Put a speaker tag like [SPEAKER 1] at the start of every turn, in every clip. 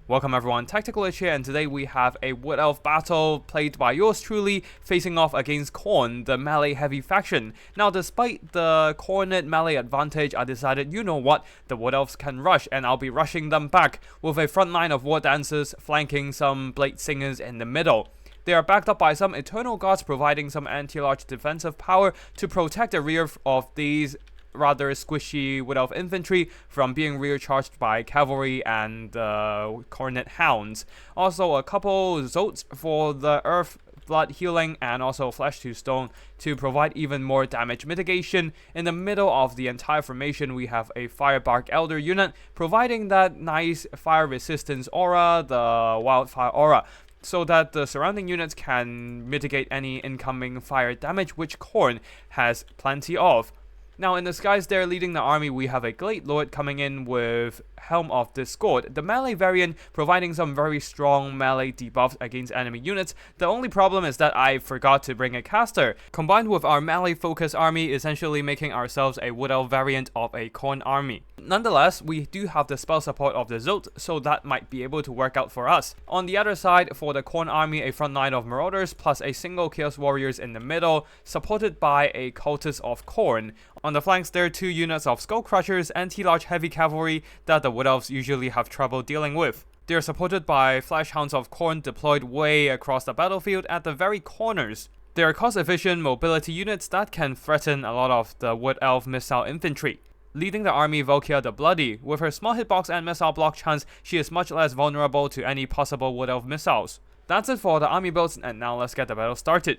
[SPEAKER 1] Welcome everyone, Tactical Itch here, and today we have a Wood Elf battle played by yours truly, facing off against Khorne, the melee heavy faction. Now despite the Khorne melee advantage, I decided, you know what, the Wood Elves can rush, and I'll be rushing them back, with a front line of War Dancers flanking some Blade Singers in the middle. They are backed up by some Eternal Guards providing some anti-large defensive power to protect the rear of these rather squishy Wood Elf infantry from being rear-charged by cavalry and Cornet hounds. Also a couple Zotes for the earth blood healing, and also flesh to stone to provide even more damage mitigation. In the middle of the entire formation, we have a Firebark Elder unit providing that nice fire resistance aura, the wildfire aura, so that the surrounding units can mitigate any incoming fire damage, which Khorne has plenty of. Now in the skies there, leading the army, we have a Glade Lord coming in with Helm of Discord, the melee variant providing some very strong melee debuffs against enemy units. The only problem is that I forgot to bring a caster, combined with our melee focused army, essentially making ourselves a Wood Elf variant of a Khorne army. Nonetheless, we do have the spell support of the Zote, so that might be able to work out for us. On the other side, for the Khorne army, a front line of Marauders plus a single Chaos Warriors in the middle, supported by a Cultist of Khorne. On the flanks there are two units of Skull Crushers, anti-large heavy cavalry that the Wood Elves usually have trouble dealing with. They are supported by Flash Hounds of Khorne deployed way across the battlefield at the very corners. They are cost-efficient mobility units that can threaten a lot of the Wood Elf missile infantry. Leading the army, Volkia the Bloody. With her small hitbox and missile block chance, she is much less vulnerable to any possible Wood Elf missiles. That's it for the army builds, and now let's get the battle started.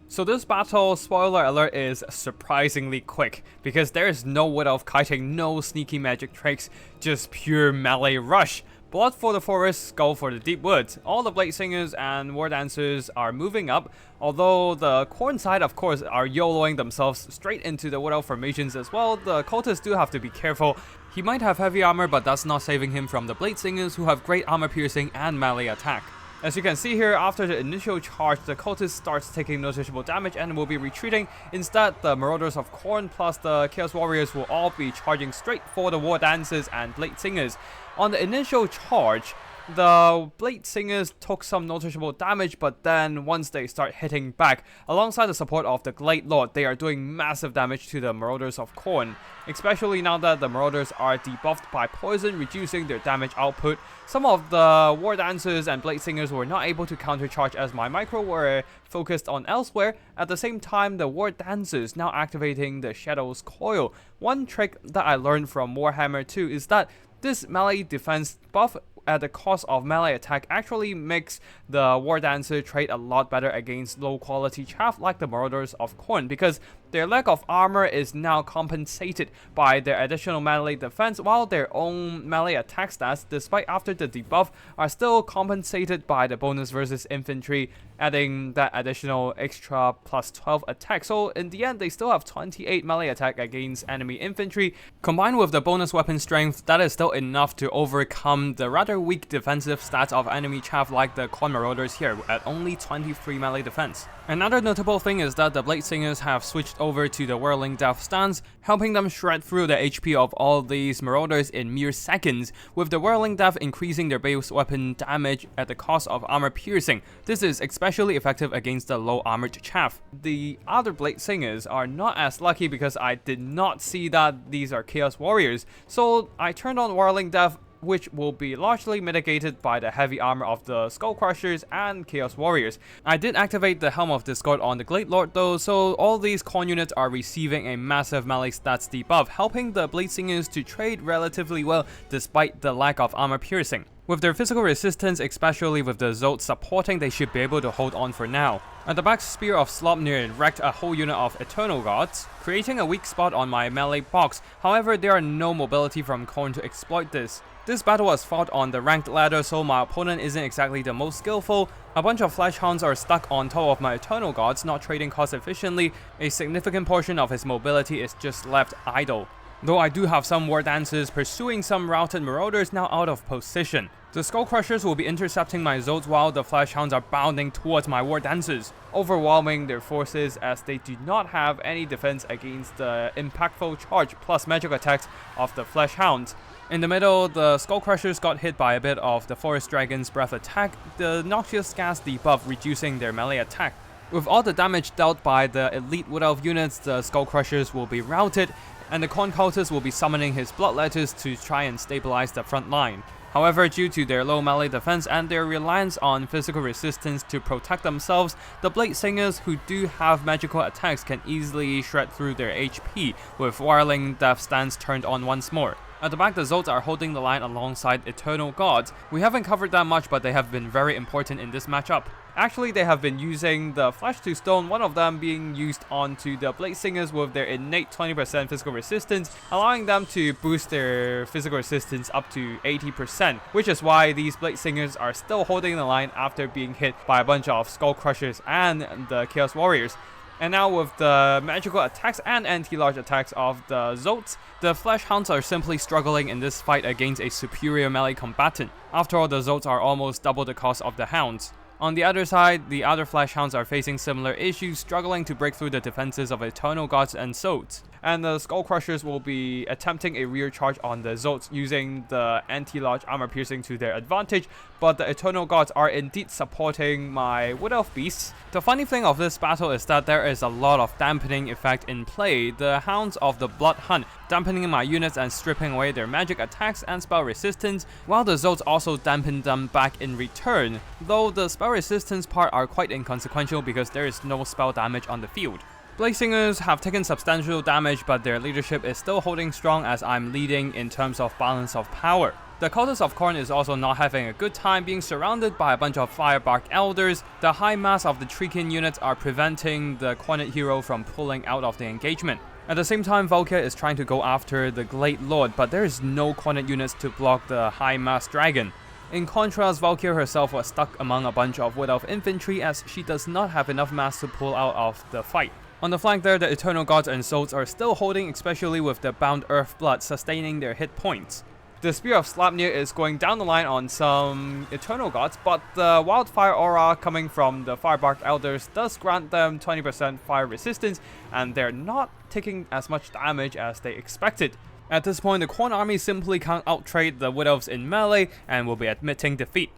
[SPEAKER 1] So this battle, spoiler alert, is surprisingly quick, because there is no Wood Elf kiting, no sneaky magic tricks, just pure melee rush. Blood for the forest, skull for the deep woods. All the Blade Singers and War Dancers are moving up, although the Khorne side of course are YOLOing themselves straight into the Wood Elf formations as well. The cultists do have to be careful. He might have heavy armor, but that's not saving him from the Blade Singers, who have great armor piercing and melee attack. As you can see here, after the initial charge, the cultist starts taking noticeable damage and will be retreating. Instead, the Marauders of Khorne plus the Chaos Warriors will all be charging straight for the War Dancers and Blade Singers. On the initial charge, the Blade Singers took some noticeable damage, but then once they start hitting back, alongside the support of the Glade Lord, they are doing massive damage to the Marauders of Khorne, especially now that the Marauders are debuffed by poison, reducing their damage output. Some of the War Dancers and Blade Singers were not able to countercharge as my micro were focused on elsewhere. At the same time, the War Dancers now activating the Shadow's Coil. One trick that I learned from Warhammer 2 is that this melee defense buff at the cost of melee attack actually makes the War Dancer trade a lot better against low quality chaff like the Marauders of Khorne, because their lack of armor is now compensated by their additional melee defense, while their own melee attack stats, despite after the debuff, are still compensated by the bonus versus infantry, adding that additional extra plus 12 attack. So in the end, they still have 28 melee attack against enemy infantry. Combined with the bonus weapon strength, that is still enough to overcome the rather weak defensive stats of enemy chaff like the Khorne Marauders here at only 23 melee defense. Another notable thing is that the Blade Singers have switched over to the Whirling Death stance, helping them shred through the HP of all these Marauders in mere seconds, with the Whirling Death increasing their base weapon damage at the cost of armor piercing. This is especially effective against the low armored chaff. The other Blade Singers are not as lucky because I did not see that these are Chaos Warriors, so I turned on Whirling Death, which will be largely mitigated by the heavy armor of the Skull Crushers and Chaos Warriors. I did activate the Helm of Discord on the Glade Lord though, so all these Khorne units are receiving a massive melee stats debuff, helping the Blade Singers to trade relatively well despite the lack of armor piercing. With their physical resistance, especially with the Zote supporting, they should be able to hold on for now. At the back, Spear of Slopnir wrecked a whole unit of Eternal Guards, creating a weak spot on my melee box. However, there are no mobility from Khorne to exploit this. This battle was fought on the ranked ladder, so my opponent isn't exactly the most skillful. A bunch of Flash Hounds are stuck on top of my Eternal Guards, not trading cost efficiently. A significant portion of his mobility is just left idle. Though I do have some War Dancers pursuing some routed Marauders now out of position. The Skull Crushers will be intercepting my Zotes while the Flash Hounds are bounding towards my War Dancers, overwhelming their forces as they do not have any defense against the impactful charge plus magic attacks of the Flash Hounds. In the middle, the Skull Crushers got hit by a bit of the Forest Dragon's Breath attack, the Noxious Gas debuff reducing their melee attack. With all the damage dealt by the elite Wood Elf units, the Skull Crushers will be routed, and the Khorne cultist will be summoning his Bloodletters to try and stabilize the front line. However, due to their low melee defense and their reliance on physical resistance to protect themselves, the Blade Singers who do have magical attacks can easily shred through their HP, with Whirling Death Stance turned on once more. At the back, the Zolts are holding the line alongside Eternal Gods. We haven't covered that much, but they have been very important in this matchup. Actually, they have been using the Flesh to Stone, one of them being used onto the Blade Singers with their innate 20% physical resistance, allowing them to boost their physical resistance up to 80%, which is why these Blade Singers are still holding the line after being hit by a bunch of Skull Crushers and the Chaos Warriors. And now with the magical attacks and anti-large attacks of the Zolts, the Flesh Hounds are simply struggling in this fight against a superior melee combatant. After all, the Zolts are almost double the cost of the Hounds. On the other side, the other Flesh Hounds are facing similar issues, struggling to break through the defenses of Eternal Gods and Zolts. And the Skull Crushers will be attempting a rear charge on the Zolts using the anti-large armor piercing to their advantage, but the Eternal Gods are indeed supporting my Wood Elf beasts. The funny thing of this battle is that there is a lot of dampening effect in play. The Hounds of the Blood Hunt dampening my units and stripping away their magic attacks and spell resistance, while the Zolts also dampen them back in return, though the spell resistance part are quite inconsequential because there is no spell damage on the field. Blade Singers have taken substantial damage, but their leadership is still holding strong as I'm leading in terms of balance of power. The cultist of Khorne is also not having a good time being surrounded by a bunch of Firebark Elders. The high mass of the Treekin units are preventing the Khorned hero from pulling out of the engagement. At the same time, Valkyria is trying to go after the Glade Lord, but there is no Khorned units to block the high mass dragon. In contrast, Valkyria herself was stuck among a bunch of Wood Elf infantry as she does not have enough mass to pull out of the fight. On the flank there, the Eternal Gods and Zolts are still holding, especially with the Bound Earth Blood sustaining their hit points. The Spear of Sleipnir is going down the line on some Eternal Gods, but the Wildfire Aura coming from the Firebark Elders does grant them 20% fire resistance, and they're not taking as much damage as they expected. At this point, the Khorne army simply can't outtrade the Wood Elves in melee and will be admitting defeat.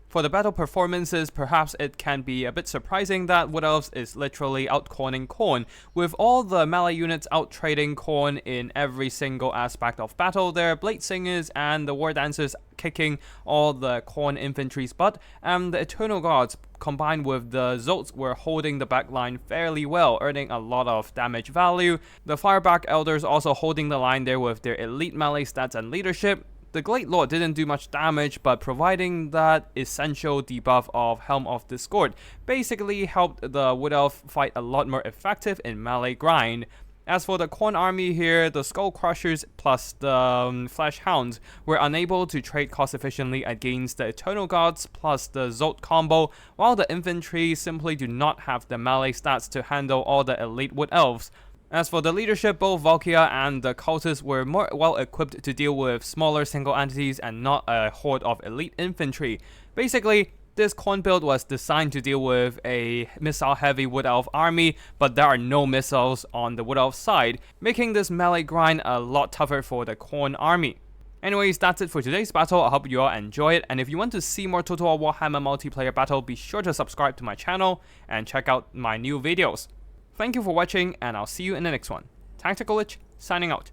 [SPEAKER 1] For the battle performances, perhaps it can be a bit surprising that Wood Elves is literally out-Khorning Khorne, with all the melee units out-trading Khorne in every single aspect of battle. Their Blade Singers and the War Dancers kicking all the Khorne infantry's butt, and the Eternal Gods combined with the Zolts were holding the backline fairly well, earning a lot of damage value. The Firebark Elders also holding the line there with their elite melee stats and leadership. The Glade Lord didn't do much damage, but providing that essential debuff of Helm of Discord basically helped the Wood Elf fight a lot more effective in melee grind. As for the Khorne army here, the Skull Crushers plus the Flesh Hounds were unable to trade cost efficiently against the Eternal Gods plus the Zolt combo, while the infantry simply do not have the melee stats to handle all the elite Wood Elves. As for the leadership, both Valkyria and the cultists were more well equipped to deal with smaller single entities and not a horde of elite infantry. Basically, this Khorne build was designed to deal with a missile-heavy Wood Elf army, but there are no missiles on the Wood Elf side, making this melee grind a lot tougher for the Khorne army. Anyways, that's it for today's battle. I hope you all enjoy it, and if you want to see more Total War Warhammer multiplayer battle, be sure to subscribe to my channel and check out my new videos. Thank you for watching, and I'll see you in the next one. Tactical Lich, signing out.